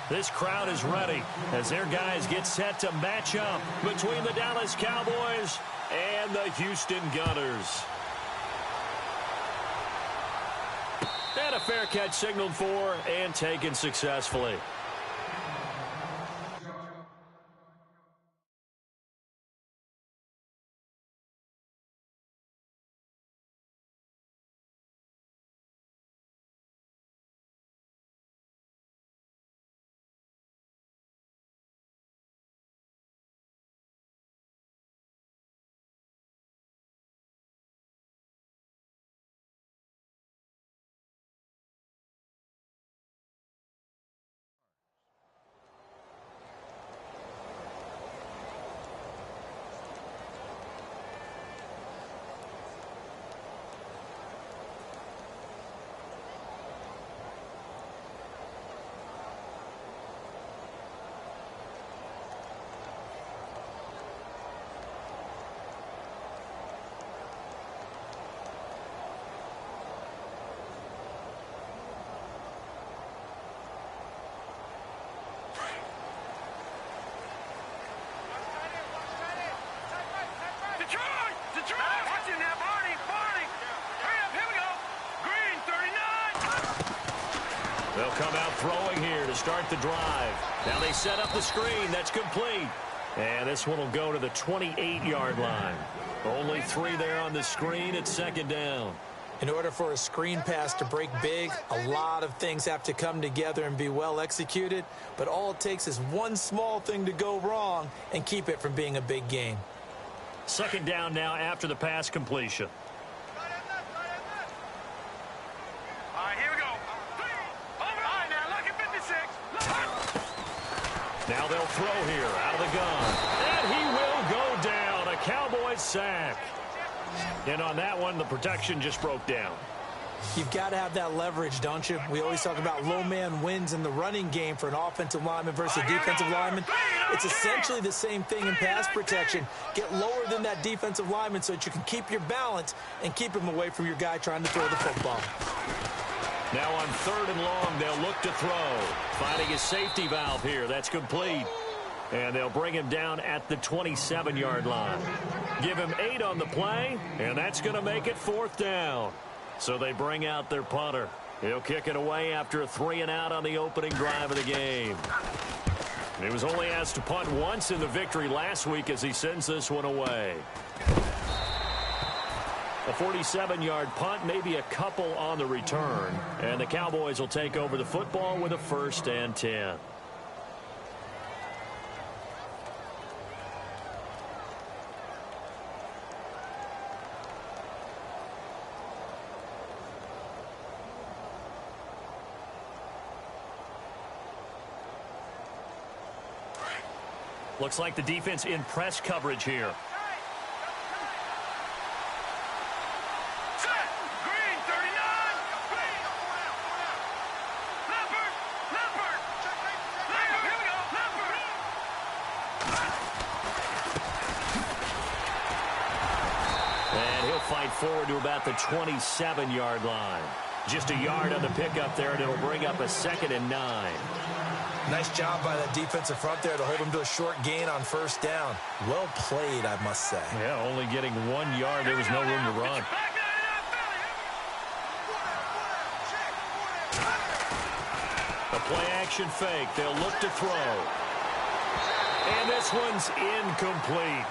This crowd is ready as their guys get set to match up between the Dallas Cowboys and the Houston Gunners. And a fair catch signaled for and taken successfully. They'll come out throwing here to start the drive. Now they set up the screen. That's complete. And this one will go to the 28-yard line. Only 3 there on the screen at second down. In order for a screen pass to break big, a lot of things have to come together and be well executed. But all it takes is one small thing to go wrong and keep it from being a big game. Second down now after the pass completion. Now they'll throw here out of the gun. And he will go down. A Cowboys sack. And on that one, the protection just broke down. You've got to have that leverage, don't you? We always talk about low man wins in the running game for an offensive lineman versus a defensive lineman. It's essentially the same thing in pass protection. Get lower than that defensive lineman so that you can keep your balance and keep him away from your guy trying to throw the football. Now on 3rd and long, they'll look to throw. Finding his safety valve here. That's complete. And they'll bring him down at the 27-yard line. Give him 8 on the play, and that's going to make it 4th down. So they bring out their punter. He'll kick it away after a 3-and-out on the opening drive of the game. He was only asked to punt once in the victory last week as he sends this one away. A 47-yard punt, maybe a couple on the return. And the Cowboys will take over the football with a 1st and 10. Looks like the defense in press coverage here. Fight forward to about the 27-yard line. Just a yard on the pickup there, and it'll bring up a 2nd and 9. Nice job by that defensive front there to hold him to a short gain on 1st down. Well played, I must say. Yeah, only getting 1 yard. There was no room to run. A play-action fake. They'll look to throw. And this one's incomplete.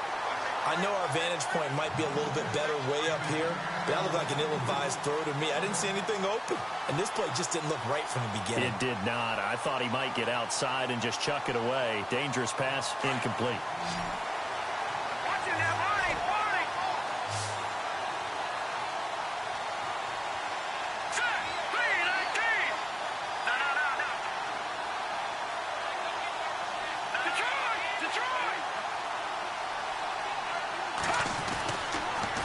I know our vantage point might be a little bit better way up here, but that looked like an ill-advised throw to me. I didn't see anything open, and this play just didn't look right from the beginning. It did not. I thought he might get outside and just chuck it away. Dangerous pass, incomplete.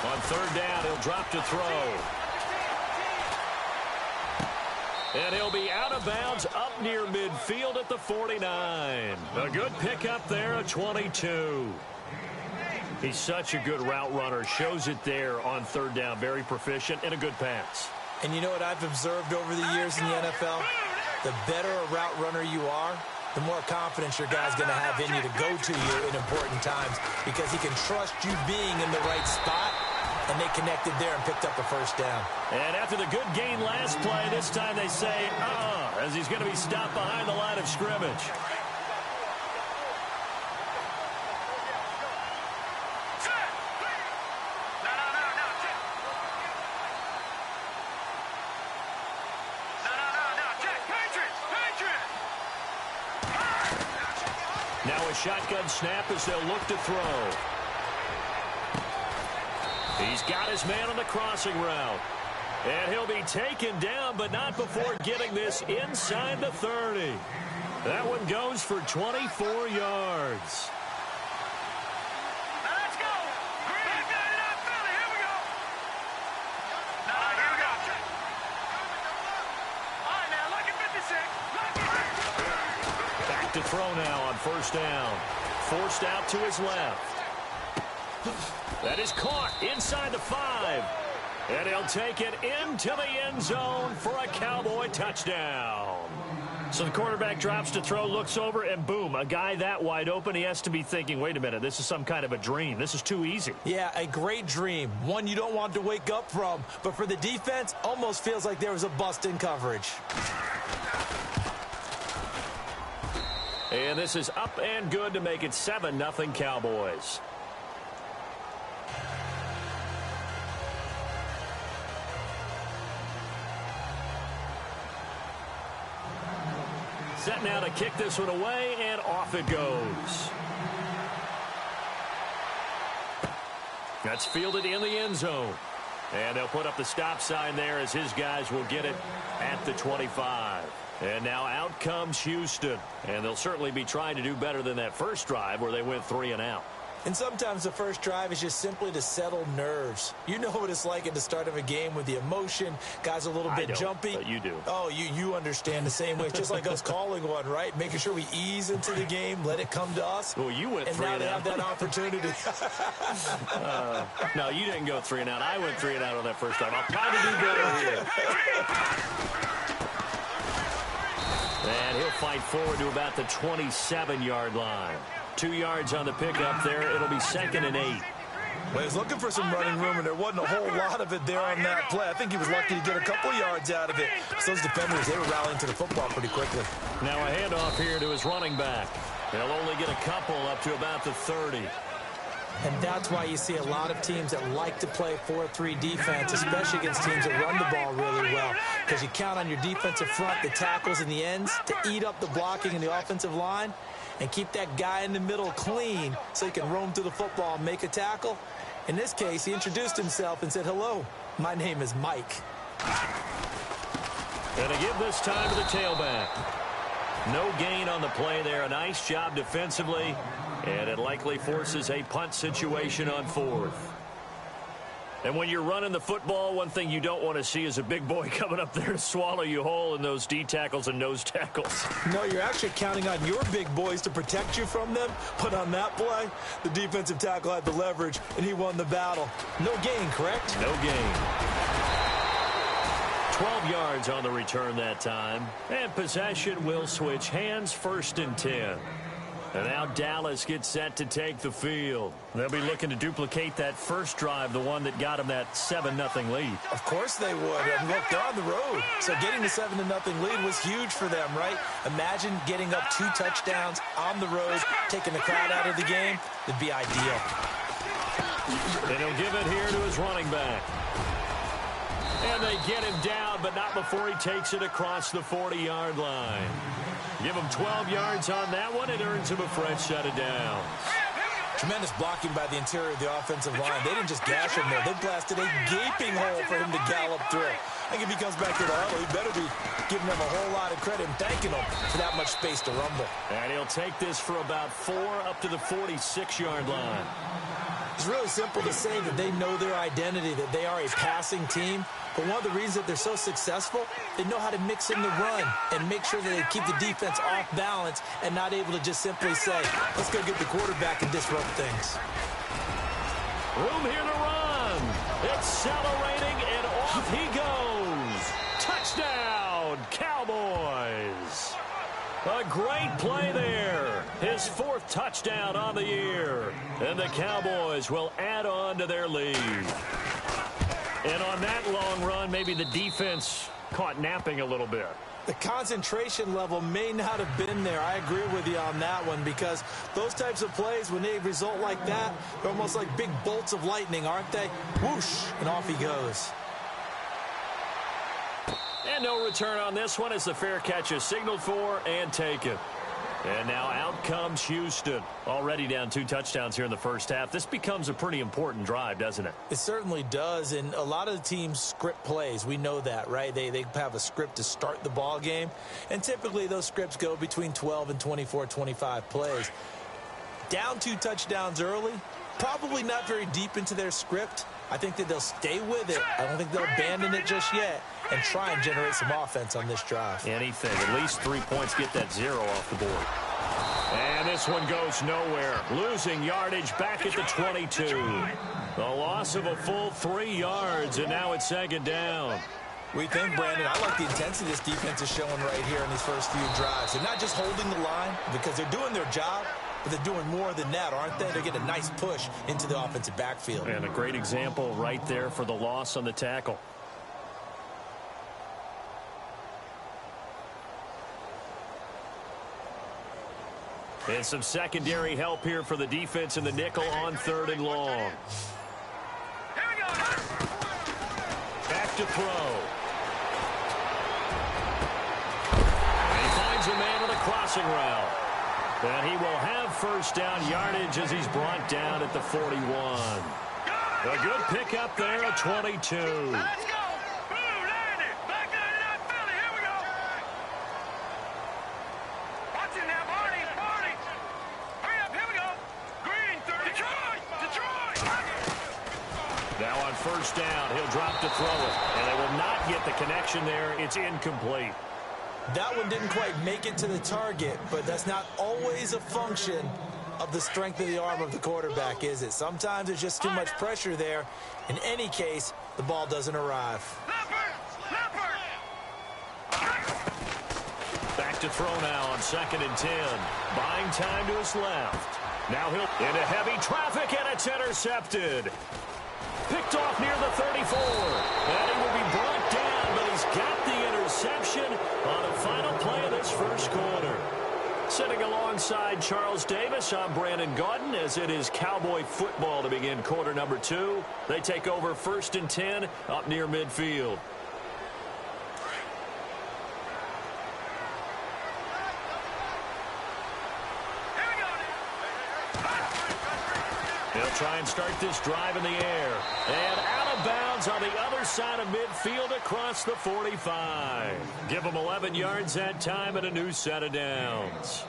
On 3rd down, he'll drop to throw. And he'll be out of bounds up near midfield at the 49. A good pickup there, a 22. He's such a good route runner. Shows it there on 3rd down. Very proficient and a good pass. And you know what I've observed over the years in the NFL? The better a route runner you are, the more confidence your guy's going to have in you to go to you in important times because he can trust you being in the right spot, and they connected there and picked up a first down. And after the good gain last play, this time they say, as he's going to be stopped behind the line of scrimmage. Now a shotgun snap as they'll look to throw. He's got his man on the crossing route. And he'll be taken down, but not before getting this inside the 30. That one goes for 24 yards. Now let's go. Here we go. Now here we go. All right, now look at 56. Back to throw now on first down. Forced out to his left. That is caught inside the 5. And he'll take it into the end zone for a Cowboy touchdown. So the quarterback drops to throw, looks over, and boom, a guy that wide open, he has to be thinking, wait a minute, this is some kind of a dream. This is too easy. Yeah, a great dream. One you don't want to wake up from. But for the defense, almost feels like there was a bust in coverage. And this is up and good to make it 7-0 Cowboys. Set now to kick this one away, and off it goes. That's fielded in the end zone. And they'll put up the stop sign there as his guys will get it at the 25. And now out comes Houston. And they'll certainly be trying to do better than that first drive where they went 3 and out. And sometimes the first drive is just simply to settle nerves. You know what it's like at the start of a game with the emotion. Guys a little bit jumpy. But you do. Oh, you understand the same way. It's just like us calling one, right? Making sure we ease into the game, let it come to us. Well, you went 3 and out. And now they have that opportunity. No, you didn't go 3 and out. I went 3 and out on that first time. I'll try to do better here. And he'll fight forward to about the 27-yard line. 2 yards on the pickup there. It'll be 2nd and 8. Well, he was looking for some running room, and there wasn't a whole lot of it there on that play. I think he was lucky to get a couple yards out of it. So those defenders, they were rallying to the football pretty quickly. Now a handoff here to his running back. They'll only get a couple up to about the 30. And that's why you see a lot of teams that like to play 4-3 defense, especially against teams that run the ball really well. Because you count on your defensive front, the tackles and the ends, to eat up the blocking in the offensive line and keep that guy in the middle clean so he can roam through the football and make a tackle. In this case, he introduced himself and said, "Hello, my name is Mike." And to give this time to the tailback. No gain on the play there. A nice job defensively. And it likely forces a punt situation on 4th. And when you're running the football, one thing you don't want to see is a big boy coming up there to swallow you whole in those D tackles and nose tackles. No, you're actually counting on your big boys to protect you from them. But on that play, the defensive tackle had the leverage, and he won the battle. No gain, correct? No gain. 12 yards on the return that time. And possession will switch hands, 1st and 10. And now Dallas gets set to take the field. They'll be looking to duplicate that first drive, the one that got them that 7-0 lead. Of course they would. And look, they're on the road. So getting the 7-0 lead was huge for them, right? Imagine getting up 2 touchdowns on the road, taking the crowd out of the game. It'd be ideal. And he'll give it here to his running back. And they get him down, but not before he takes it across the 40-yard line. Give him 12 yards on that one. It earns him a fresh set of downs. Tremendous blocking by the interior of the offensive line. They didn't just gash him there. They blasted a gaping hole for him to gallop through. I think if he comes back to the huddle, he better be giving them a whole lot of credit and thanking them for that much space to rumble. And he'll take this for about 4 up to the 46-yard line. It's really simple to say that they know their identity, that they are a passing team. But one of the reasons that they're so successful, they know how to mix in the run and make sure that they keep the defense off balance and not able to just simply say, let's go get the quarterback and disrupt things. Room here to run. Accelerating, and off he goes. Touchdown, Cowboys. A great play there. His 4th touchdown on the year. And the Cowboys will add on to their lead. And on that long run, maybe the defense caught napping a little bit. The concentration level may not have been there. I agree with you on that one, because those types of plays, when they result like that, they're almost like big bolts of lightning, aren't they? Whoosh, and off he goes. And no return on this one as the fair catch is signaled for and taken. And now out comes Houston. Already down 2 touchdowns here in the first half. This becomes a pretty important drive, doesn't it? It certainly does, and a lot of the teams script plays. We know that, right? They have a script to start the ball game, and typically those scripts go between 12 and 24, 25 plays. Down 2 touchdowns early, probably not very deep into their script. I think that they'll stay with it. I don't think they'll abandon it just yet and try and generate some offense on this drive. Anything. At least 3 points, get that 0 off the board. And this one goes nowhere. Losing yardage back at the 22. The loss of a full 3 yards, and now it's 2nd down. We think, Brandon, I like the intensity this defense is showing right here in these first few drives. They're not just holding the line because they're doing their job, but they're doing more than that, aren't they? They're getting a nice push into the offensive backfield. And a great example right there for the loss on the tackle. And some secondary help here for the defense in the nickel on 3rd and long. Here we go. Back to throw. And he finds a man on a crossing route. And he will have 1st down yardage as he's brought down at the 41. A good pickup there at 22. Let's go. Boom, land it. Back 99 Philly. Here we go. Watch it now, Barney. Hurry up. Here we go. Green, 30. Detroit. Now on 1st down, he'll drop to throw it. And they will not get the connection there. It's incomplete. That one didn't quite make it to the target, but that's not always a function of the strength of the arm of the quarterback, is it? Sometimes there's just too much pressure there. In any case, the ball doesn't arrive. Back to throw now on 2nd and 10. Buying time to his left. Now he'll into heavy traffic, and it's intercepted. Picked off near the 34. And he will be brought down, but he's got the interception on the final play of this first quarter. Sitting alongside Charles Davis, I'm Brandon Gaudin, as it is Cowboy football to begin quarter number 2. They take over 1st and 10 up near midfield. They'll try and start this drive in the air. And out of bounds on the other side of midfield across the 45. Give them 11 yards that time and a new set of downs.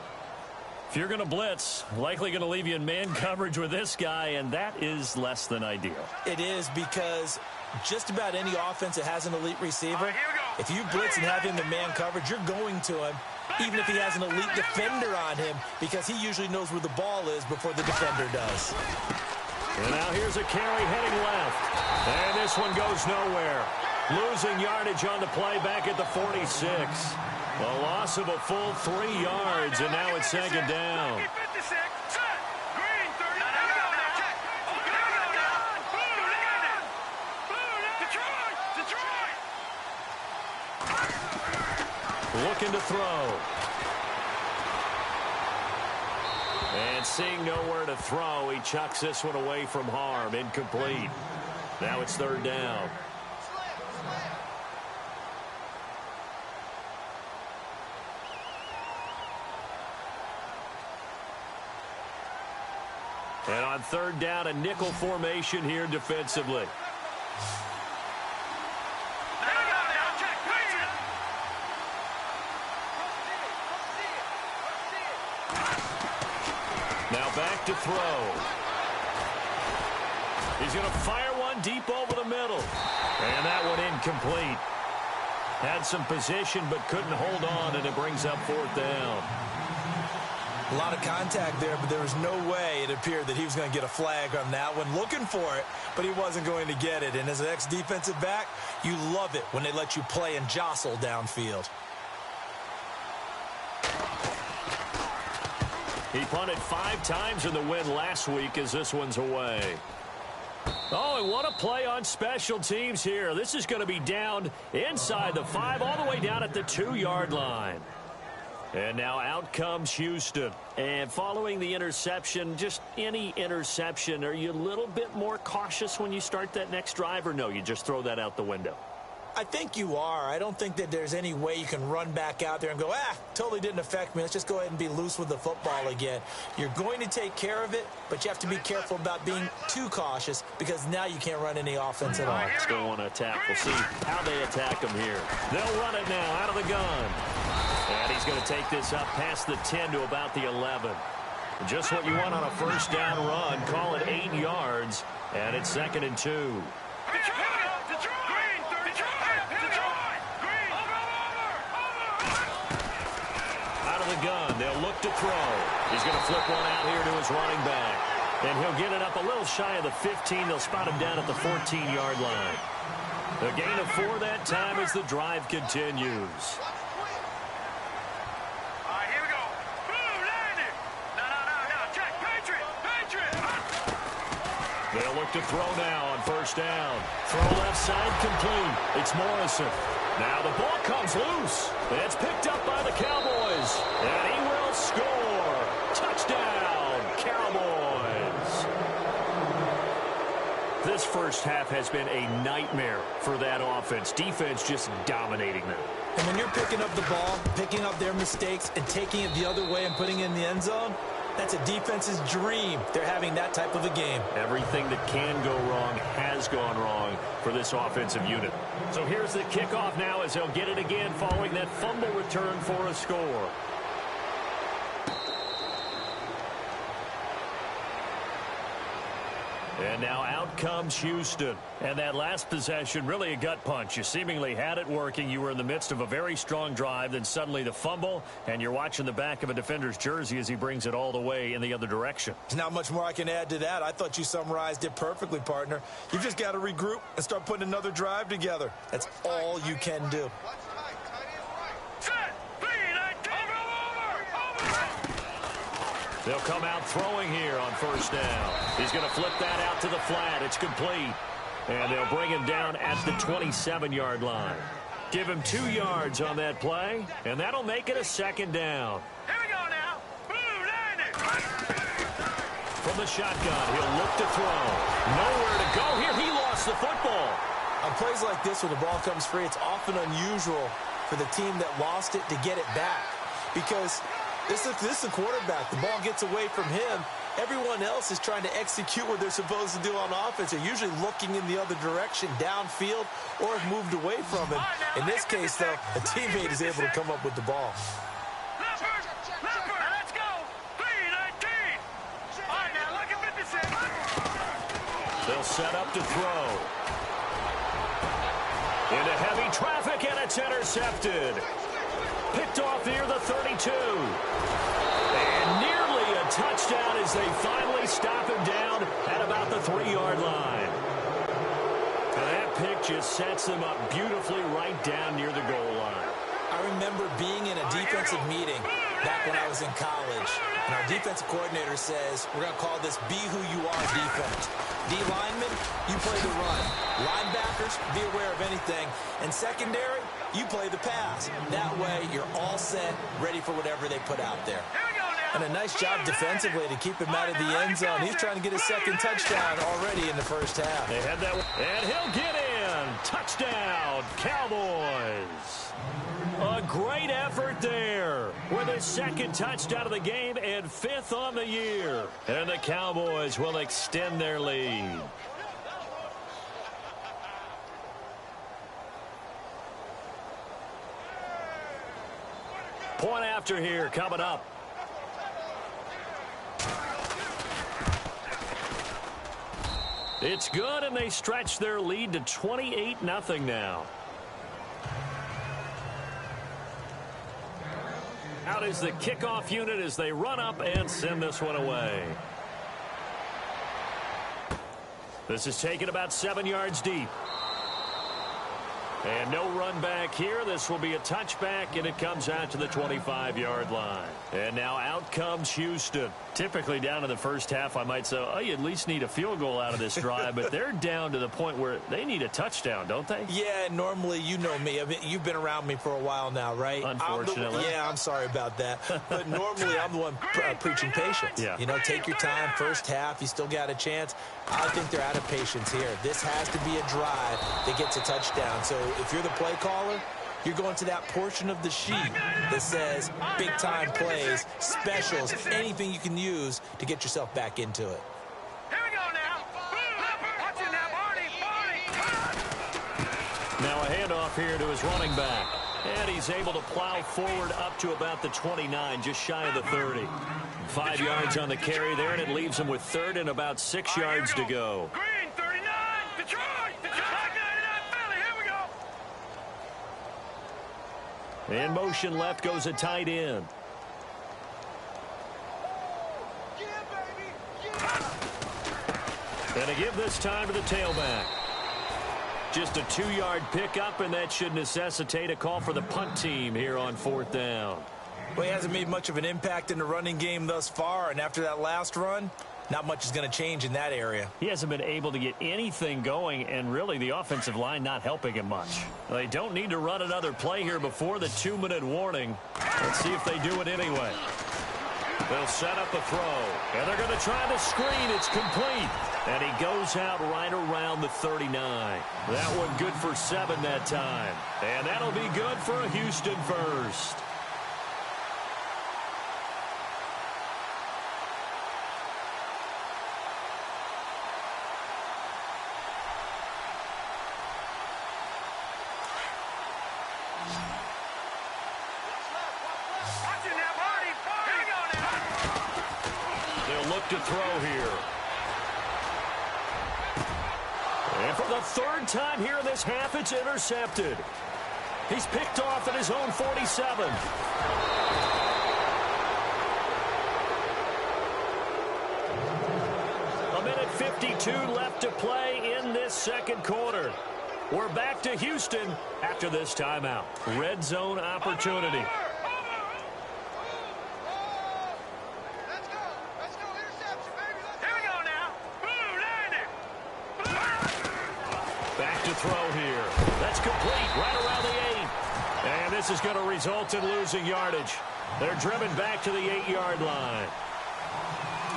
If you're going to blitz, likely going to leave you in man coverage with this guy, and that is less than ideal. It is, because just about any offense that has an elite receiver, if you blitz and have him in man coverage, you're going to him, even if he has an elite defender on him, because he usually knows where the ball is before the defender does. And now here's a carry heading left. And this one goes nowhere. Losing yardage on the play back at the 46. A loss of a full 3 yards, and now it's 2nd down. Looking to throw. And seeing nowhere to throw, he chucks this one away from harm. Incomplete. Now it's 3rd down. And on 3rd down, a nickel formation here defensively. Now back to throw. He's going to fire one deep over the middle. And that one incomplete. Had some position but couldn't hold on, and it brings up 4th down. A lot of contact there, but there was no way it appeared that he was going to get a flag on that one. Looking for it, but he wasn't going to get it. And as an ex-defensive back, you love it when they let you play and jostle downfield. He punted 5 times in the win last week as this one's away. Oh, and what a play on special teams here. This is going to be down inside the 5, all the way down at the 2-yard line. And now out comes Houston. And following the interception, just any interception, are you a little bit more cautious when you start that next drive, or no, you just throw that out the window? I think you are. I don't think that there's any way you can run back out there and go, totally didn't affect me. Let's just go ahead and be loose with the football again. You're going to take care of it, but you have to be careful about being too cautious because now you can't run any offense at all. Still want to attack. We'll see how they attack them here. They'll run it now out of the gun. And he's going to take this up past the 10 to about the 11. Just what you want on a first down run. Call it 8 yards, and it's 2nd and 2. Gun. They'll look to throw. He's going to flip one out here to his running back. And he'll get it up a little shy of the 15. They'll spot him down at the 14-yard line. The gain of 4 that time as the drive continues. Here we go. Blue landing. No. Check. Patriot. They'll look to throw now on first down. Throw left side complete. It's Morrison. Now the ball comes loose. It's picked up by the Cowboys. And he will score. Touchdown, Cowboys. This first half has been a nightmare for that offense. Defense just dominating them. And when you're picking up the ball, picking up their mistakes, and taking it the other way and putting it in the end zone, that's a defense's dream. They're having that type of a game. Everything that can go wrong has gone wrong for this offensive unit. So here's the kickoff now as they'll get it again following that fumble return for a score. And now out comes Houston. And that last possession, really a gut punch. You seemingly had it working. You were in the midst of a very strong drive. Then suddenly the fumble, and you're watching the back of a defender's jersey as he brings it all the way in the other direction. There's not much more I can add to that. I thought you summarized it perfectly, partner. You've just got to regroup and start putting another drive together. That's all you can do. They'll come out throwing here on first down. He's going to flip that out to the flat. It's complete. And they'll bring him down at the 27-yard line. Give him 2 yards on that play, and that'll make it a 2nd down. Here we go now. Blue landing. From the shotgun, he'll look to throw. Nowhere to go here. He lost the football. On plays like this, when the ball comes free, it's often unusual for the team that lost it to get it back. Because this is the quarterback. The ball gets away from him. Everyone else is trying to execute what they're supposed to do on offense. They're usually looking in the other direction, downfield, or have moved away from him. In this case, though, a teammate is able to come up with the ball. Let's go. 3-19. All right, now look at 56. They'll set up to throw. Into heavy traffic, and it's intercepted. Picked off near the 32. And nearly a touchdown as they finally stop him down at about the 3-yard line. And that pick just sets them up beautifully right down near the goal line. I remember being in a defensive meeting back when I was in college. And our defensive coordinator says, we're going to call this be who you are defense. D linemen, you play the run. Linebackers, be aware of anything. And secondary, you play the pass. That way, you're all set, ready for whatever they put out there. And a nice job defensively to keep him out of the end zone. He's trying to get his 2nd touchdown already in the first half. They had that, and he'll get in. Touchdown, Cowboys. A great effort there with his 2nd touchdown of the game and 5th on the year. And the Cowboys will extend their lead. Point after here coming up. It's good, and they stretch their lead to 28-0 now. Out is the kickoff unit as they run up and send this one away. This is taken about 7 yards deep. And no run back here. This will be a touchback, and it comes out to the 25-yard line. And now out comes Houston. Typically down in the first half, I might say, oh, you at least need a field goal out of this drive, but they're down to the point where they need a touchdown, don't they? Yeah, normally, you know me. I mean, you've been around me for a while now, right? Unfortunately. I'm sorry about that. But normally, I'm the one preaching patience. Yeah. You know, take your time. First half, you still got a chance. I think they're out of patience here. This has to be a drive that gets a touchdown. So if you're the play caller, you're going to that portion of the sheet that says big-time plays, specials, anything you can use to get yourself back into it. Here we go now. Watch it now, Barney. Now a handoff here to his running back. And he's able to plow forward up to about the 29, just shy of the 30. 5 yards on the carry there, and it leaves him with third and about 6 yards to go. Green 39. Detroit. 99 Philly. Here we go. In motion left goes a tight end. And a give this time to the tailback. Just a 2-yard pickup, and that should necessitate a call for the punt team here on 4th down. Well, he hasn't made much of an impact in the running game thus far, and after that last run, not much is going to change in that area. He hasn't been able to get anything going, and really the offensive line not helping him much. They don't need to run another play here before the 2-minute warning. Let's see if they do it anyway. They'll set up a throw, and they're going to try the screen. It's complete, and he goes out right around the 39. That one good for 7 that time, and that'll be good for a Houston first. Watch it now, Barney. Here we go now. They'll look to throw here. And for the 3rd time here in this half, it's intercepted. He's picked off at his own 47. A minute 52 left to play in this second quarter. We're back to Houston after this timeout. Red zone opportunity. Here we go now. Boom, Back to throw here. That's complete right around the 8. And this is going to result in losing yardage. They're driven back to the 8-yard line.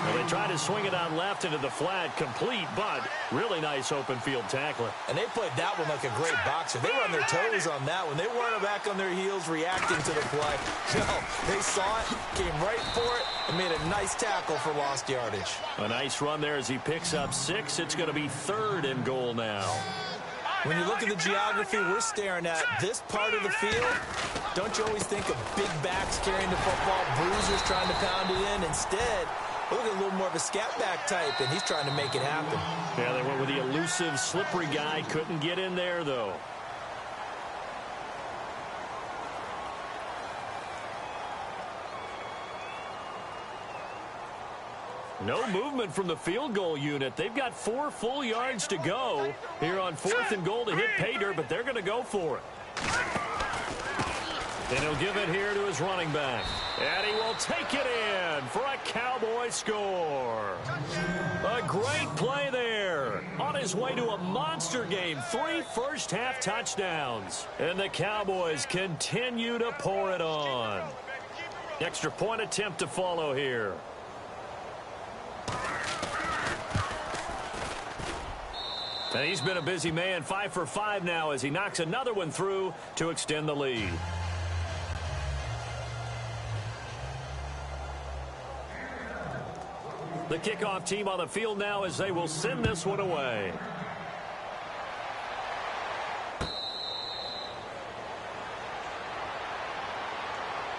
Well, they try to swing it out left into the flat, complete, but really nice open field tackling. And they played that one like a great boxer. They were on their toes on that one. They weren't back on their heels reacting to the play. No, they saw it, came right for it, and made a nice tackle for lost yardage. A nice run there as he picks up 6. It's going to be 3rd and goal now. When you look at the geography we're staring at, this part of the field, don't you always think of big backs carrying the football, bruisers trying to pound it in? Instead, look at a little more of a scat back type, and he's trying to make it happen. Yeah, they went with the elusive, slippery guy. Couldn't get in there, though. No movement from the field goal unit. They've got 4 full yards to go here on 4th and goal to hit pay dirt, but they're going to go for it. And he'll give it here to his running back. And he will take it in for a Cowboy score. A great play there. On his way to a monster game. 3 first-half touchdowns. And the Cowboys continue to pour it on. Extra point attempt to follow here. And he's been a busy man, 5 for 5 now as he knocks another one through to extend the lead. The kickoff team on the field now as they will send this one away.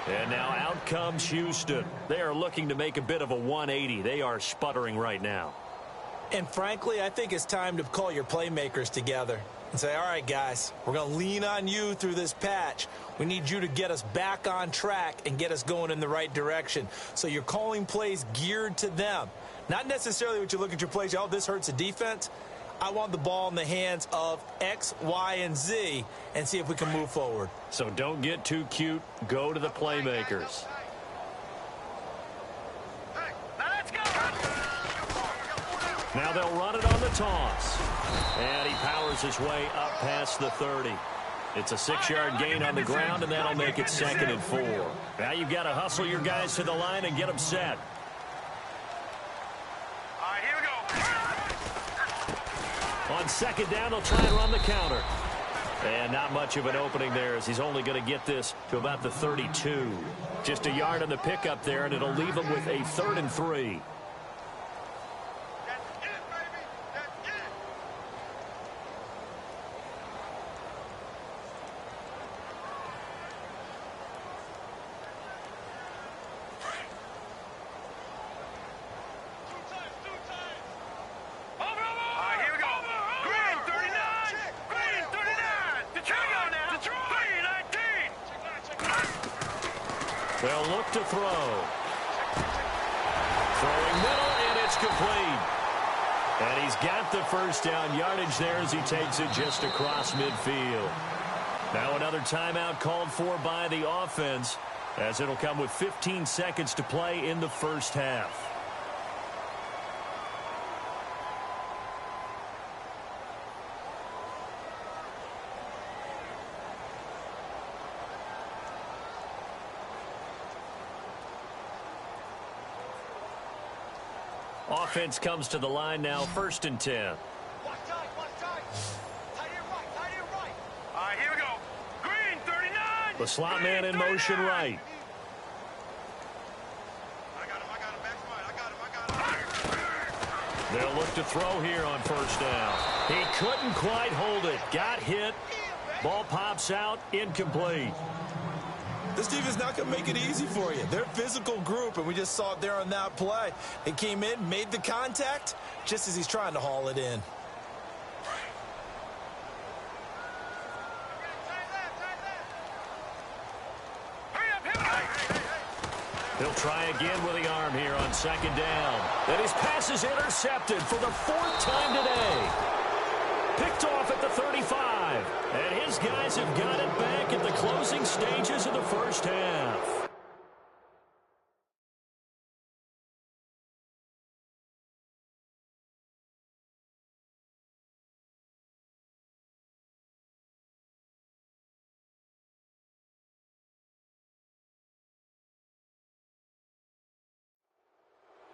And now out comes Houston. They are looking to make a bit of a 180. They are sputtering right now. And frankly, I think it's time to call your playmakers together and say, all right, guys, we're going to lean on you through this patch. We need you to get us back on track and get us going in the right direction. So you're calling plays geared to them. Not necessarily what you look at your plays, oh, this hurts the defense. I want the ball in the hands of X, Y, and Z and see if we can move forward. So don't get too cute. Go to the playmakers. Now they'll run it on the toss. And he powers his way up past the 30. It's a 6-yard gain on the ground, and that'll make it 2nd and 4. Now you've got to hustle your guys to the line and get them set. All right, here we go. On 2nd down, they'll try and run the counter. And not much of an opening there, as he's only going to get this to about the 32. Just a yard on the pickup there, and it'll leave him with a 3rd and 3. They'll look to throw. Throwing middle, and it's complete. And he's got the first down yardage there as he takes it just across midfield. Now another timeout called for by the offense, as it'll come with 15 seconds to play in the first half. Offense comes to the line now, 1st and 10. Watch tight. Tight end right. All right, here we go. Green, 39. The slot man in motion right. I got him. I got him. They'll look to throw here on 1st down. He couldn't quite hold it. Got hit. Ball pops out. Incomplete. This defense not going to make it easy for you. They're a physical group, and we just saw it there on that play. They came in, made the contact, just as he's trying to haul it in. He'll try again with the arm here on 2nd down. And his pass is intercepted for the 4th time today. Picked off at the 35. And his guys have got it back at the closing stages of the first half.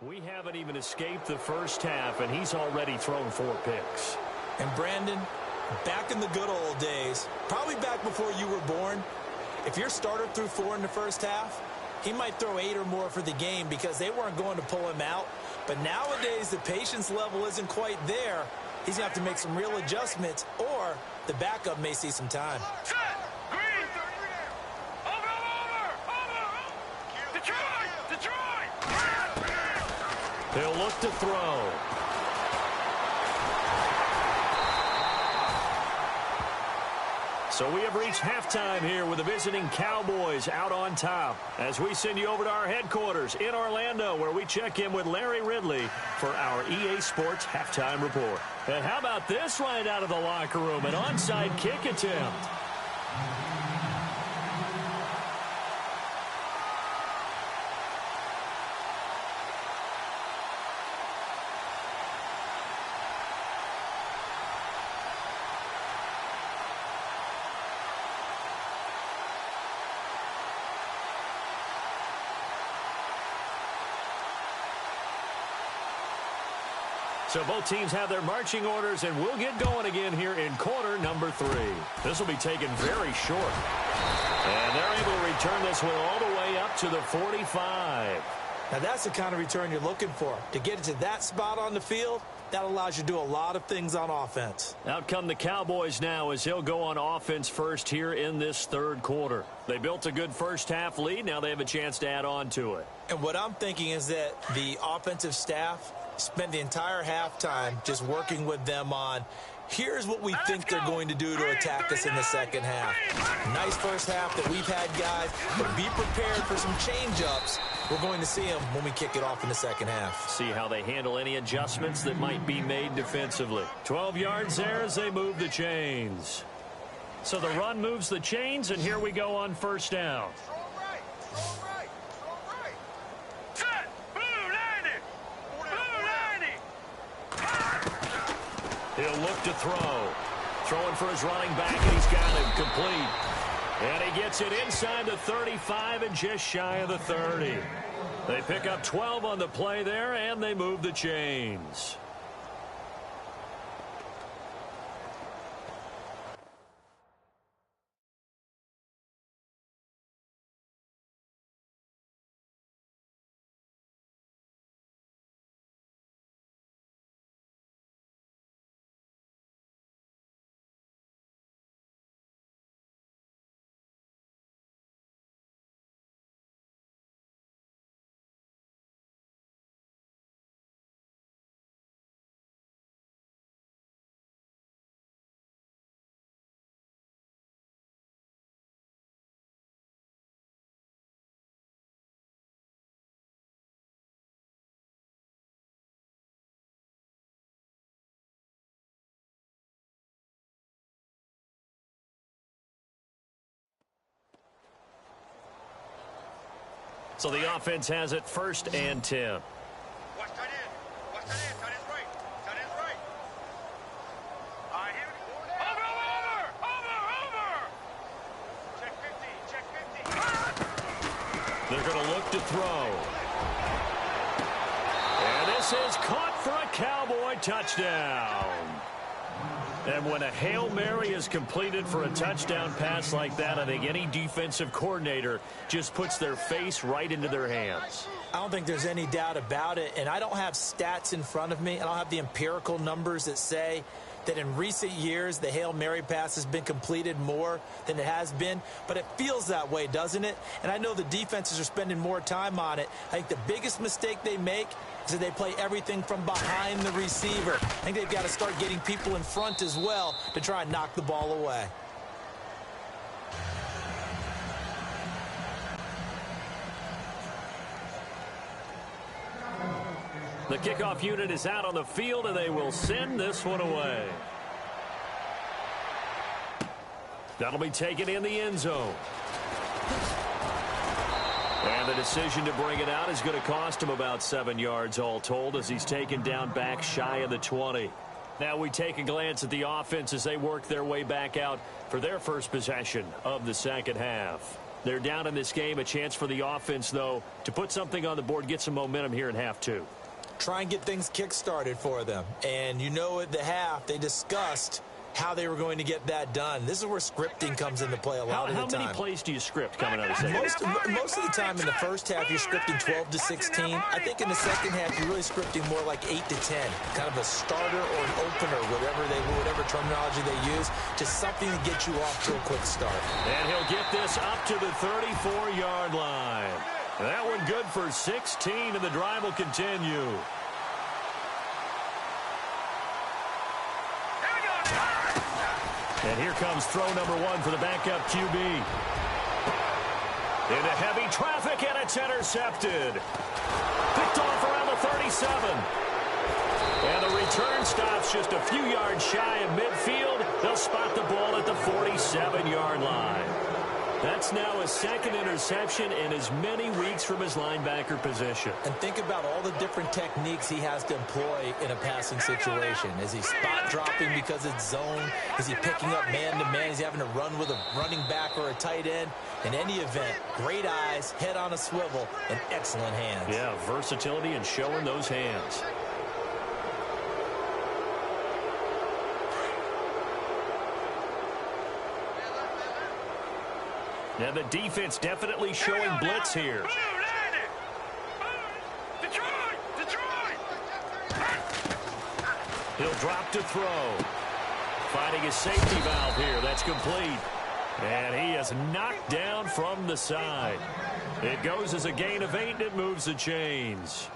We haven't even escaped the first half, and he's already thrown 4 picks. And Brandon, back in the good old days, probably back before you were born, if your starter threw 4 in the first half, he might throw 8 or more for the game because they weren't going to pull him out. But nowadays, the patience level isn't quite there. He's going to have to make some real adjustments, or the backup may see some time. Set. Green. Over. Detroit. They'll look to throw. So we have reached halftime here with the visiting Cowboys out on top, as we send you over to our headquarters in Orlando, where we check in with Larry Ridley for our EA Sports Halftime Report. And how about this right out of the locker room, an onside kick attempt. So both teams have their marching orders, and we'll get going again here in quarter number 3. This will be taken very short. And they're able to return this one all the way up to the 45. Now, that's the kind of return you're looking for. To get it to that spot on the field, that allows you to do a lot of things on offense. Out come the Cowboys now as they'll go on offense first here in this 3rd quarter. They built a good first half lead. Now they have a chance to add on to it. And what I'm thinking is that the offensive staff spent the entire halftime just working with them on, here's what we think they're going to do to attack us in the second half. Nice first half that we've had, guys, but be prepared for some change-ups. We're going to see them when we kick it off in the second half. See how they handle any adjustments that might be made defensively. 12 yards there as they move the chains. So the run moves the chains, and here we go on 1st down. Set. Blue 90. He'll look to throw. Throwing for his running back, and he's got him complete. And he gets it inside the 35 and just shy of the 30. They pick up 12 on the play there, and they move the chains. So the offense has it 1st and 10. Watch tight end. Watch tight end. Tight end's right. Tight end's right. All right, here we go. Over. Check 50. Check 50. They're going to look to throw. And this is caught for a Cowboy touchdown. And when a Hail Mary is completed for a touchdown pass like that, I think any defensive coordinator just puts their face right into their hands. I don't think there's any doubt about it, and I don't have stats in front of me. I don't have the empirical numbers that say that in recent years the Hail Mary pass has been completed more than it has been, but it feels that way, doesn't it? And I know the defenses are spending more time on it. I think the biggest mistake they make is that they play everything from behind the receiver. I think they've got to start getting people in front as well to try and knock the ball away. The kickoff unit is out on the field, and they will send this one away. That'll be taken in the end zone. And the decision to bring it out is going to cost him about 7 yards all told as he's taken down back shy of the 20. Now we take a glance at the offense as they work their way back out for their first possession of the second half. They're down in this game. A chance for the offense, though, to put something on the board, get some momentum here in half two. Try and get things kick-started for them. And you know at the half they discussed how they were going to get that done. This is where scripting comes into play a lot of the time. How many plays do you script coming out of the second? Most of the time in the first half, you're scripting 12 to 16. I think in the second half, you're really scripting more like 8 to 10. Kind of a starter or an opener, whatever terminology they use. Just something to get you off to a quick start. And he'll get this up to the 34-yard line. That one good for 16, and the drive will continue. And here comes throw number one for the backup QB. Into heavy traffic, and it's intercepted. Picked off around the 37. And the return stops just a few yards shy of midfield. They'll spot the ball at the 47-yard line. That's now a second interception in as many weeks from his linebacker position. And think about all the different techniques he has to employ in a passing situation. Is he spot dropping because it's zone? Is he picking up man-to-man? Is he having to run with a running back or a tight end? In any event, great eyes, head on a swivel, and excellent hands. Yeah, versatility and showing those hands. Now the defense definitely showing blitz here. He'll drop to throw. Finding his safety valve here. That's complete. And he is knocked down from the side. It goes as a gain of 8, and it moves the chains.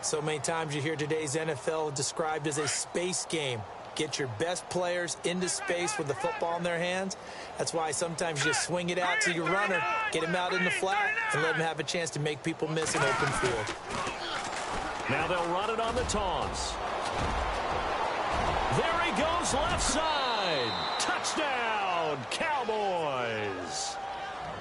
So many times you hear today's NFL described as a space game. Get your best players into space with the football in their hands. That's why sometimes you just swing it out to your runner, get him out in the flat, and let him have a chance to make people miss an open field. Now they'll run it on the toss. There he goes, left side. Touchdown, Cowboys.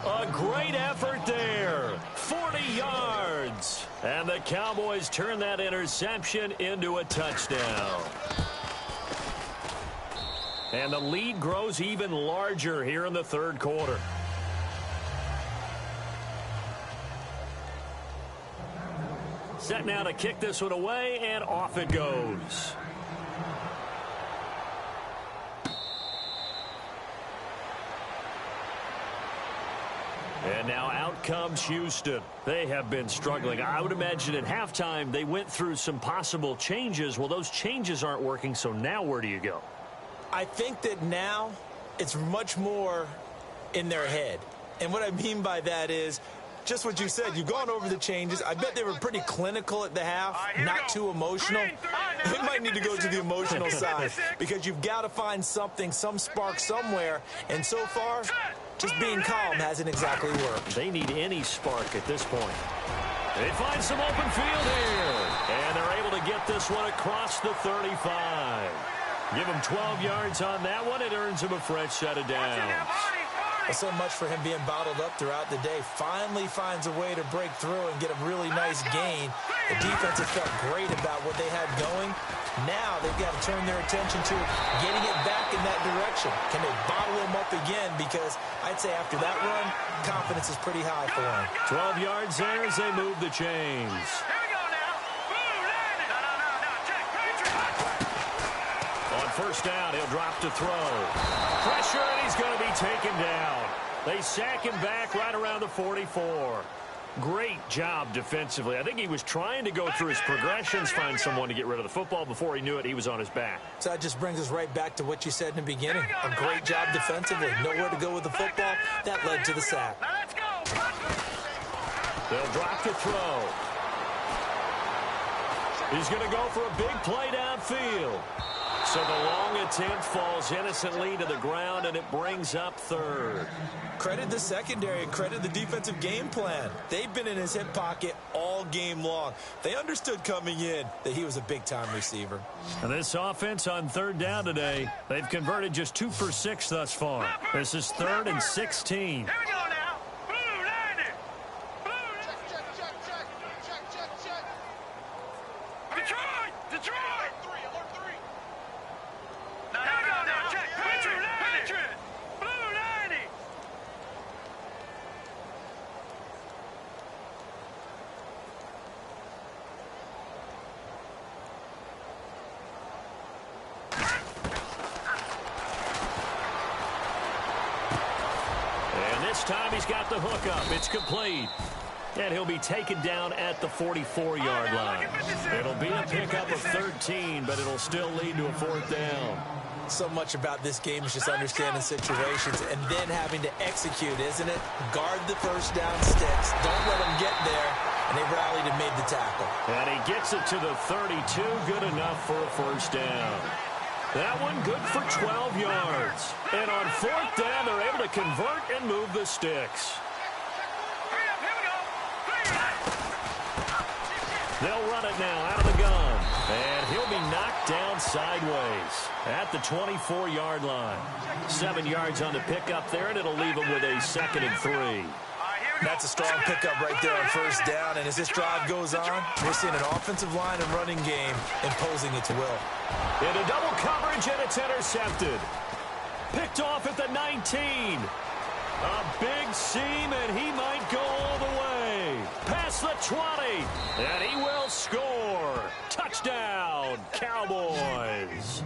A great effort there. 40 yards. And the Cowboys turn that interception into a touchdown. And the lead grows even larger here in the third quarter. Set now to kick this one away, and off it goes. And now out comes Houston. They have been struggling. I would imagine at halftime they went through some possible changes. Well, those changes aren't working, so now where do you go? I think that now it's much more in their head. And what I mean by that is just what you said. You've gone over the changes. I bet they were pretty clinical at the half, not too emotional. They might need to go to the emotional side because you've got to find something, some spark somewhere. And so far, just being calm hasn't exactly worked. They need any spark at this point. They find some open field here. And they're able to get this one across the 35. Give him 12 yards on that one. It earns him a fresh set of downs. Well, so much for him being bottled up throughout the day. Finally finds a way to break through and get a really nice gain. The defense has felt great about what they had going. Now they've got to turn their attention to getting it back in that direction. Can they bottle him up again? Because I'd say after that run, confidence is pretty high for him. 12 yards there as they move the chains. First down, he'll drop to throw. Pressure, and he's going to be taken down. They sack him back right around the 44. Great job defensively. I think he was trying to go through his progressions, find someone to get rid of the football. Before he knew it, he was on his back. So that just brings us right back to what you said in the beginning. A great job defensively. Nowhere to go with the football. That led to the sack. They'll drop to throw. He's going to go for a big play downfield. So the long attempt falls innocently to the ground, and it brings up third. Credit the secondary, credit the defensive game plan. They've been in his hip pocket all game long. They understood coming in that he was a big-time receiver. And this offense on third down today, they've converted just 2 for 6 thus far. This is 3rd and 16. Time he's got the hook up. It's complete. And he'll be taken down at the 44-yard line. It'll be a pickup of 13, but it'll still lead to a 4th down. So much about this game is just understanding situations and then having to execute, isn't it? Guard the first down sticks. Don't let them get there. And they rallied and made the tackle. And he gets it to the 32. Good enough for a first down. That one good for 12 yards. And on 4th down, they're able to convert and move the sticks. They'll run it now out of the gun. And he'll be knocked down sideways at the 24-yard line. 7 yards on the pickup there, and it'll leave him with a 2nd and 3. That's a strong pickup right there on first down. And as this drive goes on, we're seeing an offensive line and running game imposing its will. Into double coverage, and it's intercepted. Picked off at the 19. A big seam, and he might go all the way. Past the 20, and he will score. Touchdown, Cowboys.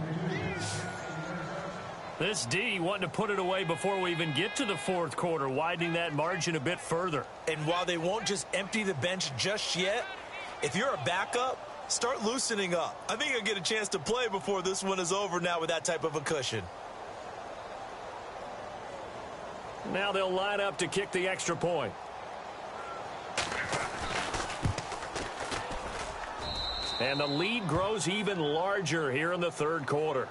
This D wanting to put it away before we even get to the 4th quarter, widening that margin a bit further. And while they won't just empty the bench just yet, if you're a backup, start loosening up. I think you'll get a chance to play before this one is over now with that type of a cushion. Now they'll line up to kick the extra point. And the lead grows even larger here in the 3rd quarter.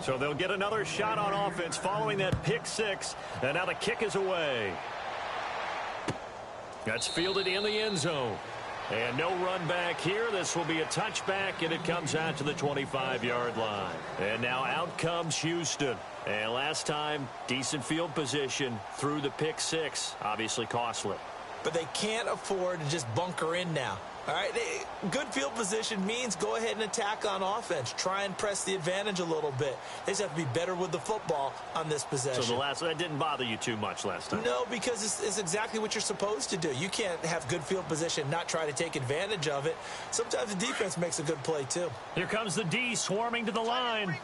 So they'll get another shot on offense following that pick 6. And now the kick is away. That's fielded in the end zone. And no run back here. This will be a touchback, and it comes out to the 25-yard line. And now out comes Houston. And last time, decent field position through the pick six. Obviously costly. But they can't afford to just bunker in now. All right, good field position means go ahead and attack on offense. Try and press the advantage a little bit. They just have to be better with the football on this possession. So that didn't bother you too much last time? No, because it's exactly what you're supposed to do. You can't have good field position, not try to take advantage of it. Sometimes the defense makes a good play, too. Here comes the D swarming to the line.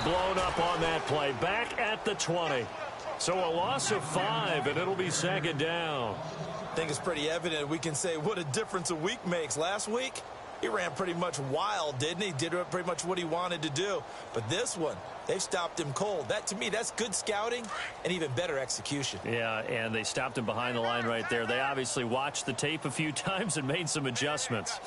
Blown up on that play. Back at the 20. So a loss of 5, and it'll be second down. I think it's pretty evident. We can say what a difference a week makes. Last week, he ran pretty much wild, didn't he? Did pretty much what he wanted to do. But this one, they've stopped him cold. That, to me, that's good scouting and even better execution. Yeah, and they stopped him behind the line right there. They obviously watched the tape a few times and made some adjustments.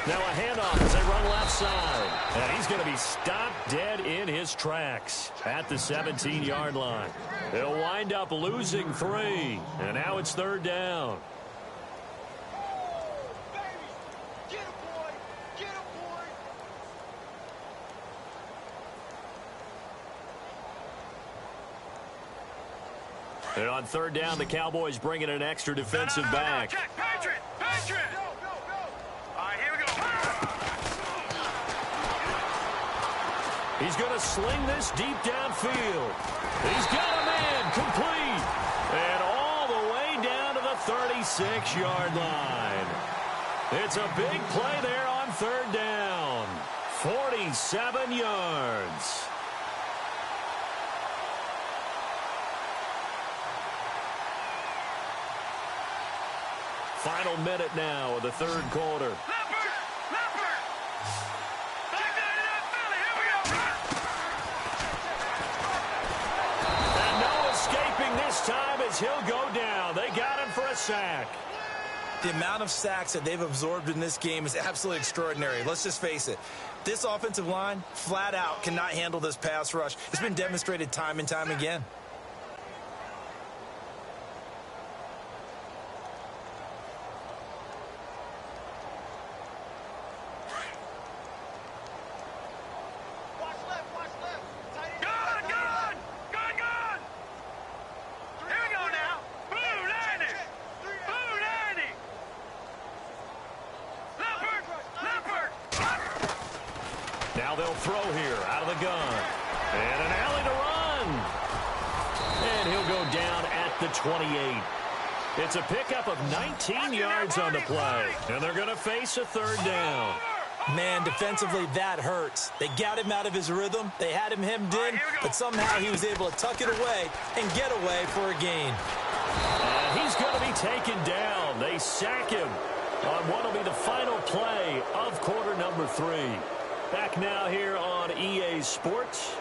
Now a handoff as they run left side. And he's going to be stopped dead in his tracks at the 17-yard line. They'll wind up losing 3. And now it's third down. And on third down, the Cowboys bring in an extra defensive back. Check, Patriot! All right, here we go. He's going to sling this deep downfield. He's got a man complete. And all the way down to the 36-yard line. It's a big play there on third down. 47 yards. Final minute now of the third quarter. And no escaping this time as he'll go down. They got him for a sack. The amount of sacks that they've absorbed in this game is absolutely extraordinary. Let's just face it. This offensive line, flat out, cannot handle this pass rush. It's been demonstrated time and time again. Now they'll throw here out of the gun. And an alley to run. And he'll go down at the 28. It's a pickup of 19 yards on the play. And they're going to face a third down. Man, defensively, that hurts. They got him out of his rhythm. They had him hemmed in, but somehow he was able to tuck it away and get away for a gain. And he's going to be taken down. They sack him on what will be the final play of quarter number 3. Back now here on EA Sports.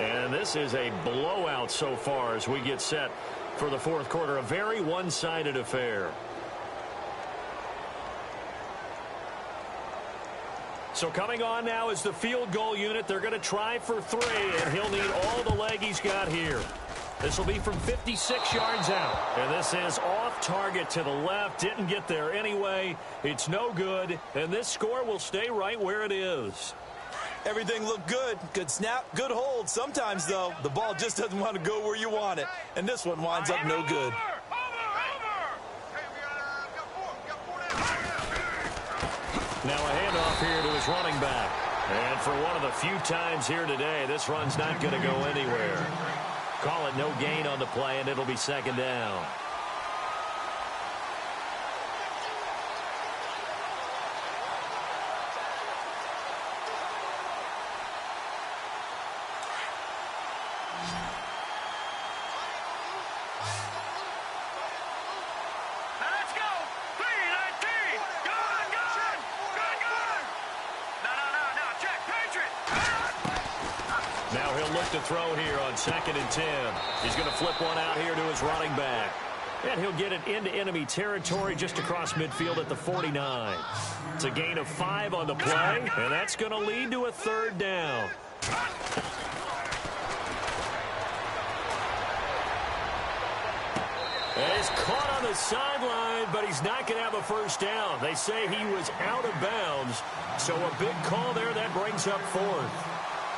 And this is a blowout so far as we get set for the fourth quarter. A very one-sided affair. So coming on now is the field goal unit. They're going to try for 3, and he'll need all the leg he's got here. This will be from 56 yards out. And this is off target to the left. Didn't get there anyway. It's no good. And this score will stay right where it is. Everything looked good. Good snap, good hold. Sometimes, though, the ball just doesn't want to go where you want it. And this one winds up no good. Now a handoff here to his running back. And for one of the few times here today, this run's not going to go anywhere. Call it no gain on the play, and it'll be second down. Now he'll look to throw here on 2nd and 10. He's going to flip one out here to his running back. And he'll get it into enemy territory just across midfield at the 49. It's a gain of 5 on the play, and that's going to lead to a third down. And he's caught on the sideline, but he's not going to have a first down. They say he was out of bounds, so a big call there that brings up 4th.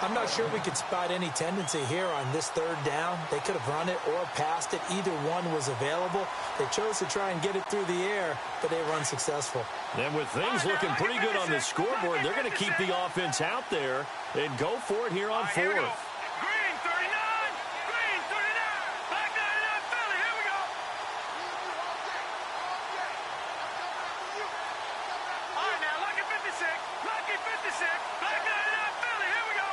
I'm not sure we could spot any tendency here on this third down. They could have run it or passed it. Either one was available. They chose to try and get it through the air, but they were unsuccessful. And with things looking pretty good on the scoreboard, they're going to keep the offense out there and go for it here on 4th. Green 39, green 39, black 99 Philly, here we go. All right, now, lucky 56, black 99 Philly, here we go.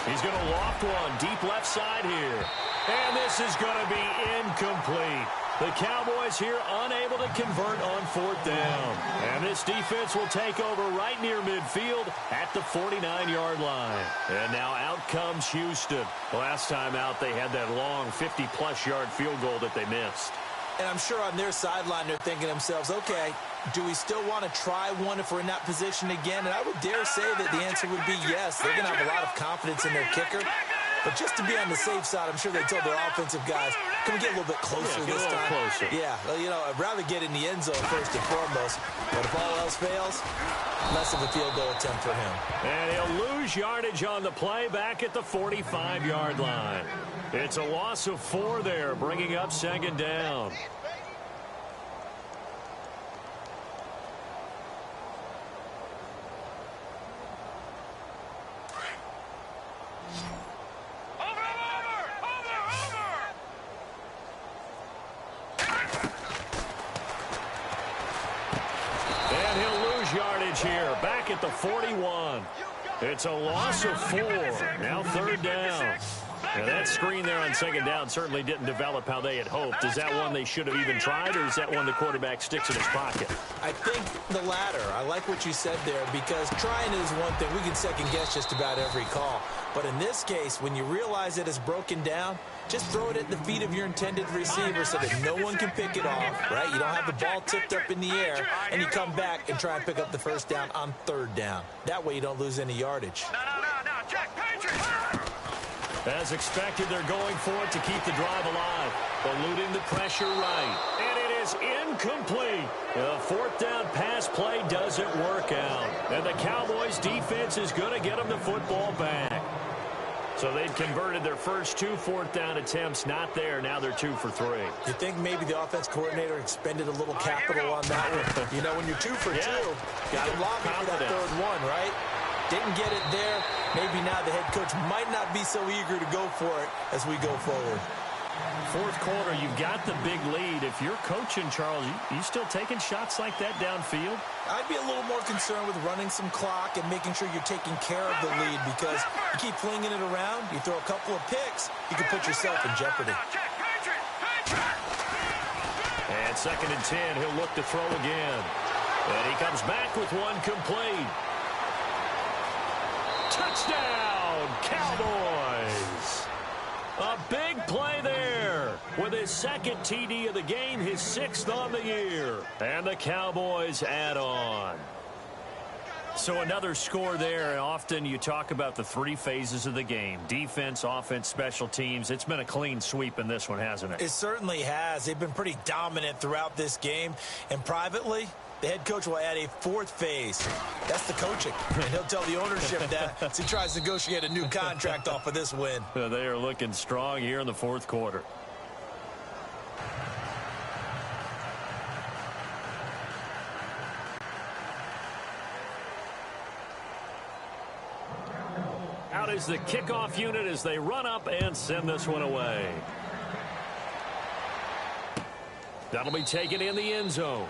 He's going to loft one deep left side here. And this is going to be incomplete. The Cowboys here unable to convert on 4th down. And this defense will take over right near midfield at the 49-yard line. And now out comes Houston. Last time out, they had that long 50-plus yard field goal that they missed. And I'm sure on their sideline they're thinking to themselves, okay, do we still want to try one if we're in that position again? And I would dare say that the answer would be yes. They're going to have a lot of confidence in their kicker. But just to be on the safe side, I'm sure they told their offensive guys, can we get a little bit closer this time? Closer. Yeah, well, you know, I'd rather get in the end zone first and foremost. But if all else fails, less of a field goal attempt for him. And he'll lose yardage on the play back at the 45-yard line. It's a loss of 4 there, bringing up 2nd down. Here, back at the 41. It's a loss of 4. Now 3rd down. And that screen there on 2nd down certainly didn't develop how they had hoped. Is that one they should have even tried, or is that one the quarterback sticks in his pocket? I think the latter. I like what you said there, because trying is one thing. We can second-guess just about every call. But in this case, when you realize it is broken down, just throw it at the feet of your intended receiver so that no one can pick it off, right? You don't have the ball tipped up in the air, and you come back and try and pick up the first down on 3rd down. That way you don't lose any yardage. No, Jack, Patriots. As expected, they're going for it to keep the drive alive. Eluding the pressure right. And it is incomplete. The 4th down pass play doesn't work out. And the Cowboys defense is going to get them the football back. So they'd converted their first 2 4th down attempts. Not there. Now they're 2 for 3. You think maybe the offense coordinator expended a little capital on that one? You know, when you're 2 for 2, got to lobby for that 3rd one, right? Didn't get it there. Maybe now the head coach might not be so eager to go for it as we go forward. 4th quarter, you've got the big lead. If you're coaching, Charles, you still taking shots like that downfield? I'd be a little more concerned with running some clock and making sure you're taking care of the lead, because you keep flinging it around, you throw a couple of picks, you can put yourself in jeopardy. And 2nd and 10, he'll look to throw again. And he comes back with one complete. Touchdown, Cowboys! A big play there with his 2nd TD of the game, his 6th on the year. And the Cowboys add on. So another score there, and often you talk about the 3 phases of the game. Defense, offense, special teams. It's been a clean sweep in this one, hasn't it? It certainly has. They've been pretty dominant throughout this game. And privately, the head coach will add a 4th phase. That's the coaching. And he'll tell the ownership that as he tries to negotiate a new contract off of this win. They are looking strong here in the 4th quarter. Out is the kickoff unit as they run up and send this one away. That'll be taken in the end zone.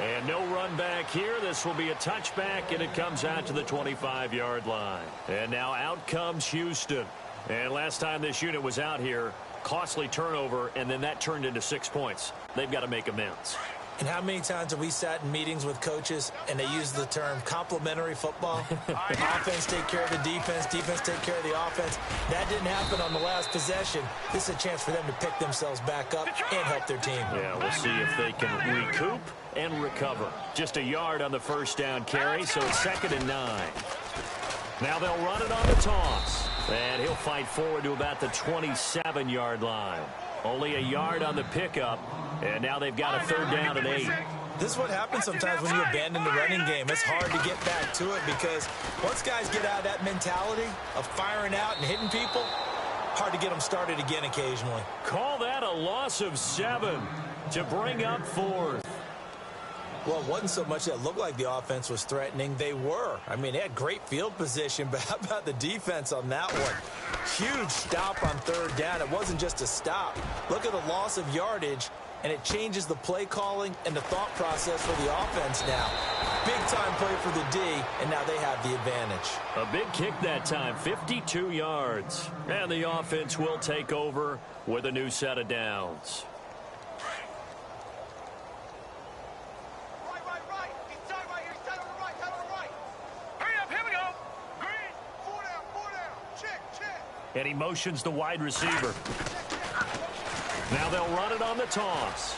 And no run back here. This will be a touchback, and it comes out to the 25-yard line. And now out comes Houston. And last time this unit was out here, costly turnover, and then that turned into 6 points. They've got to make amends. And how many times have we sat in meetings with coaches and they use the term complementary football? Offense take care of the defense, defense take care of the offense. That didn't happen on the last possession. This is a chance for them to pick themselves back up and help their team. Yeah, we'll see if they can recoup and recover. Just a yard on the first down carry, so it's 2nd and 9. Now they'll run it on the toss. And he'll fight forward to about the 27-yard line. Only a yard on the pickup, and now they've got a 3rd down and 8. This is what happens sometimes when you abandon the running game. It's hard to get back to it because once guys get out of that mentality of firing out and hitting people, hard to get them started again occasionally. Call that a loss of 7 to bring up 4th. Well, it wasn't so much that it looked like the offense was threatening. They were. I mean, they had great field position, but how about the defense on that one? Huge stop on 3rd down. It wasn't just a stop. Look at the loss of yardage, and it changes the play calling and the thought process for the offense now. Big-time play for the D, and now they have the advantage. A big kick that time, 52 yards. And the offense will take over with a new set of downs. And he motions the wide receiver. Now they'll run it on the toss.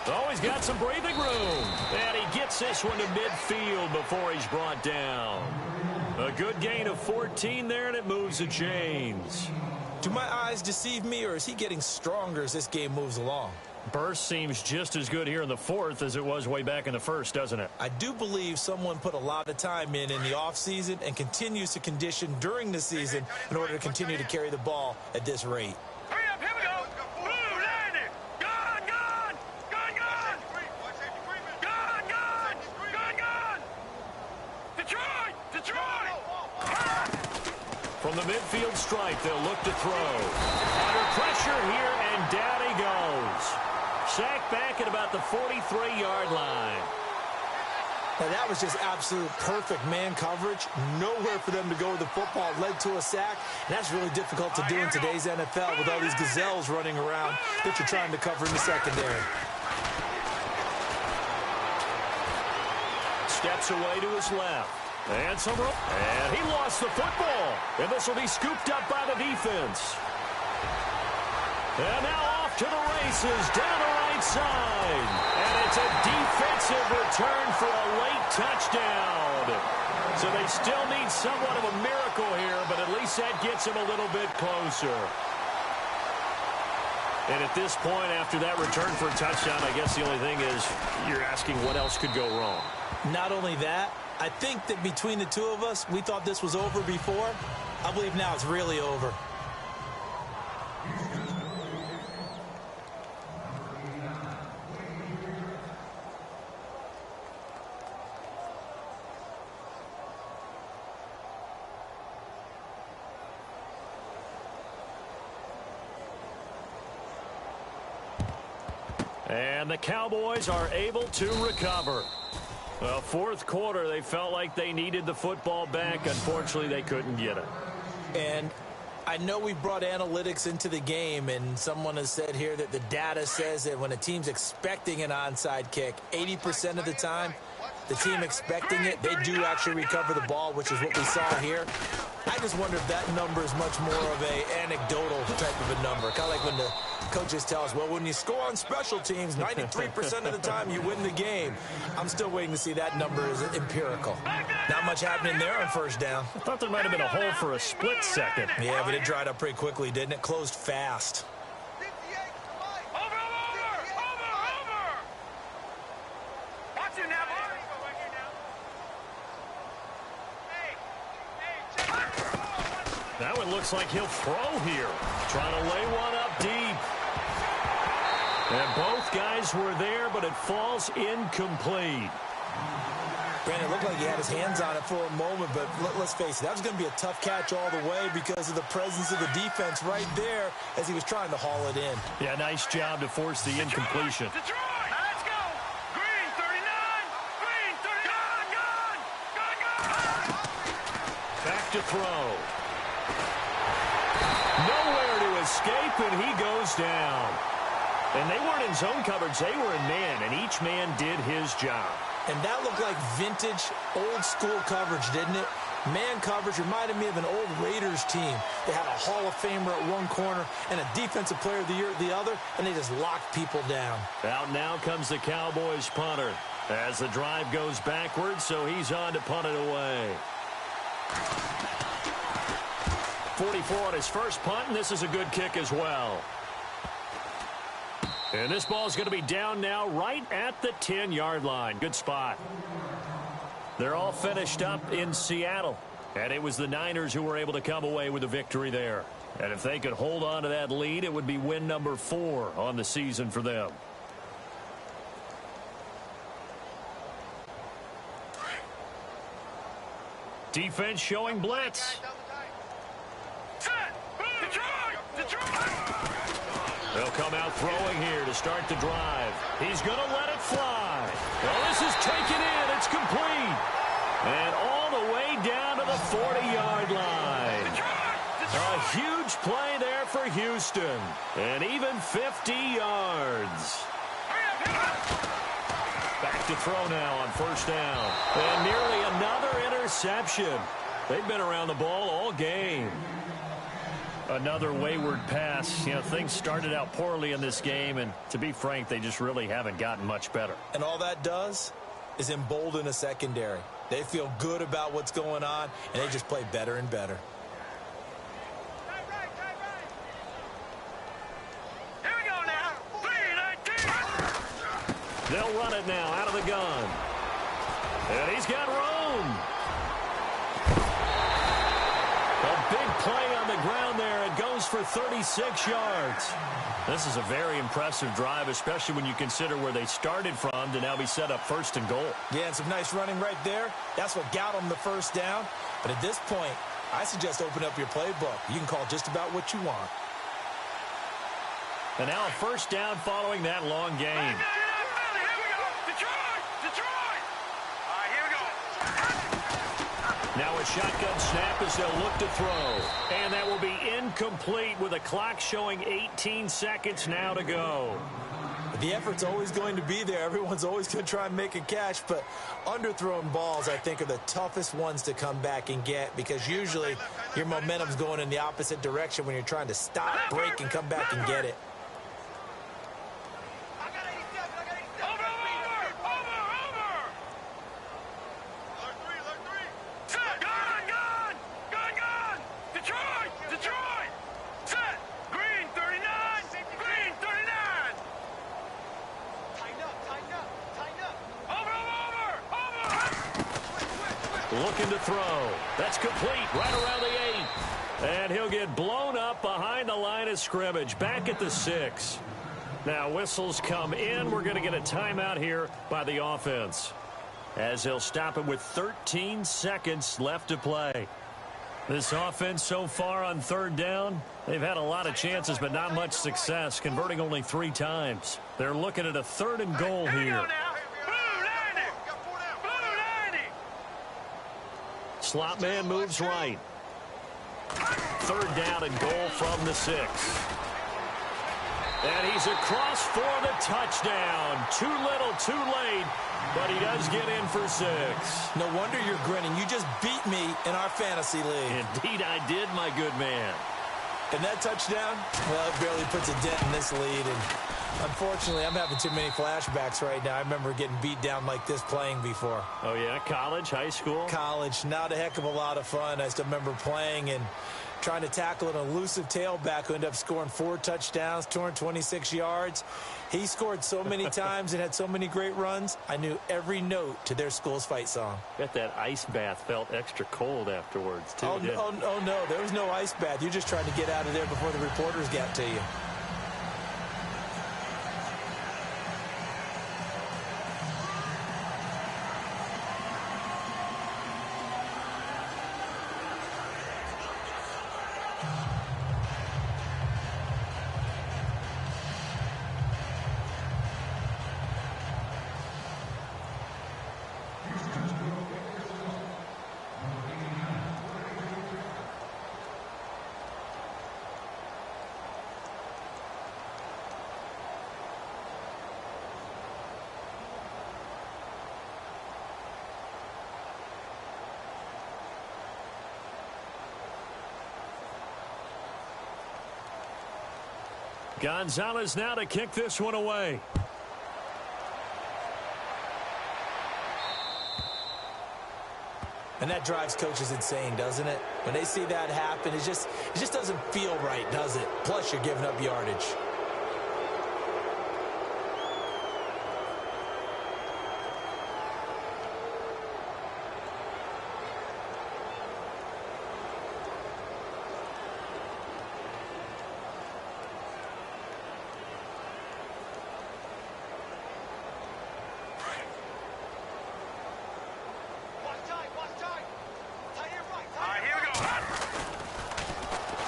Oh, he's got some breathing room. And he gets this one to midfield before he's brought down. A good gain of 14 there, and it moves the chains. Do my eyes deceive me, or is he getting stronger as this game moves along? Burst seems just as good here in the 4th as it was way back in the 1st, doesn't it? I do believe someone put a lot of time in the offseason and continues to condition during the season in order to continue to carry the ball at this rate. Hurry up, here we go. Blue, landing. Gone, gone. Gone, gone. Gone, gone. Gone, gone. Detroit, Detroit. From the midfield stripe, they'll look to throw. Under pressure here, and down he goes. Sacked back at about the 43-yard line. Now, that was just absolute perfect man coverage. Nowhere for them to go with the football. Led to a sack. And that's really difficult to do in today's NFL with all these gazelles running around that you're trying to cover in the secondary. Steps away to his left. And he lost the football. And this will be scooped up by the defense. And now off to the races down the right side. And it's a defensive return for a late touchdown. So they still need somewhat of a miracle here, but at least that gets them a little bit closer. And at this point, after that return for a touchdown, I guess the only thing is you're asking what else could go wrong. Not only that, I think that between the two of us, we thought this was over before. I believe now it's really over. And the Cowboys are able to recover. Well, 4th quarter, they felt like they needed the football back. Unfortunately, they couldn't get it. And I know we brought analytics into the game, and someone has said here that the data says that when a team's expecting an onside kick, 80% of the time, the team expecting it, they do actually recover the ball, which is what we saw here. I just wonder if that number is much more of a anecdotal type of a number. Kind of like when the coaches tell us, well, when you score on special teams, 93% of the time you win the game. I'm still waiting to see that number is empirical. Not much happening there on 1st down. I thought there might have been a hole for a split second. Yeah, but it dried up pretty quickly, didn't it? Closed fast. Over. Watch it now, That one looks like he'll throw here. Trying to lay one up deep. And both guys were there, but it falls incomplete. Brandon, it looked like he had his hands on it for a moment, but let's face it, that was going to be a tough catch all the way because of the presence of the defense right there as he was trying to haul it in. Yeah, nice job to force the incompletion. Detroit, let's go. Green 39. Green 39. Gone. Back to throw. Nowhere to escape, and he goes down. And they weren't in zone coverage. They were in man, and each man did his job. And that looked like vintage, old-school coverage, didn't it? Man coverage reminded me of an old Raiders team. They had a Hall of Famer at one corner and a Defensive Player of the Year at the other, and they just locked people down. Out now comes the Cowboys punter as the drive goes backwards, so he's on to punt it away. 44 on his first punt, and this is a good kick as well. And this ball is going to be down now right at the 10-yard line. Good spot. They're all finished up in Seattle. And it was the Niners who were able to come away with a victory there. And if they could hold on to that lead, it would be win number 4 on the season for them. Defense showing blitz. They'll come out throwing here to start the drive. He's going to let it fly. Well, this is taken in. It's complete. And all the way down to the 40-yard line. A huge play there for Houston. And even 50 yards. Back to throw now on first down. And nearly another interception. They've been around the ball all game. Another wayward pass. You know, things started out poorly in this game, and to be frank, they just really haven't gotten much better. And all that does is embolden a secondary. They feel good about what's going on, and they just play better and better. Here we go now. 3-19. They'll run it now out of the gun. And he's got room. A big play on the ground there. It goes for 36 yards. This is a very impressive drive, especially when you consider where they started from to now be set up first and goal. Yeah, and some nice running right there. That's what got them the first down. But at this point, I suggest open up your playbook. You can call just about what you want. And now a first down following that long game. Here we go. Detroit. All right, here we go. Now a shotgun snap as they'll look to throw. And that will be incomplete with the clock showing 18 seconds now to go. The effort's always going to be there. Everyone's always going to try and make a catch, but underthrown balls, I think, are the toughest ones to come back and get because usually your momentum's going in the opposite direction when you're trying to stop, break, and come back and get it. Looking to throw. That's complete right around the 8. And he'll get blown up behind the line of scrimmage. Back at the 6. Now whistles come in. We're going to get a timeout here by the offense. As he'll stop it with 13 seconds left to play. This offense so far on third down, they've had a lot of chances but not much success, converting only 3 times. They're looking at a 3rd and goal here. Slot man moves right. 3rd down and goal from the 6. And he's across for the touchdown. Too little, too late, but he does get in for 6. No wonder you're grinning. You just beat me in our fantasy league. Indeed I did, my good man. And that touchdown, well, it barely puts a dent in this lead. And unfortunately, I'm having too many flashbacks right now. I remember getting beat down like this playing before. Oh, yeah? College, high school? College. Not a heck of a lot of fun. I still remember playing and trying to tackle an elusive tailback who ended up scoring 4 touchdowns, 226 yards. He scored so many times and had so many great runs, I knew every note to their school's fight song. Bet that ice bath felt extra cold afterwards, too. Oh, no, there was no ice bath. You just tried to get out of there before the reporters got to you. Gonzalez now to kick this one away. And that drives coaches insane, doesn't it? When they see that happen, it just doesn't feel right, does it? Plus, you're giving up yardage.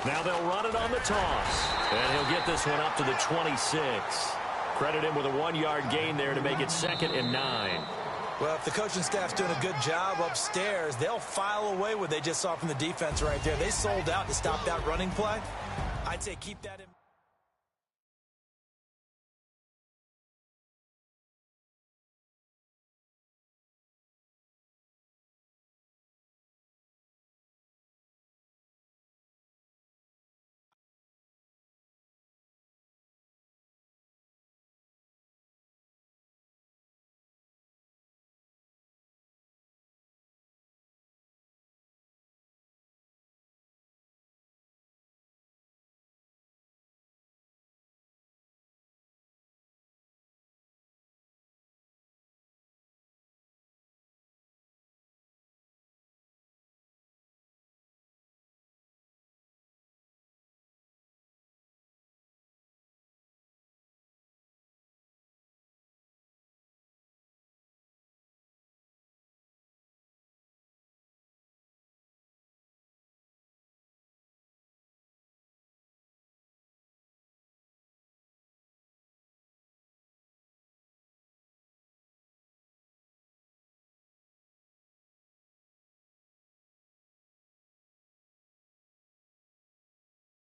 Now they'll run it on the toss. And he'll get this one up to the 26. Credit him with a 1-yard gain there to make it 2nd and 9. Well, if the coaching staff's doing a good job upstairs, they'll file away what they just saw from the defense right there. They sold out to stop that running play. I'd say keep that in.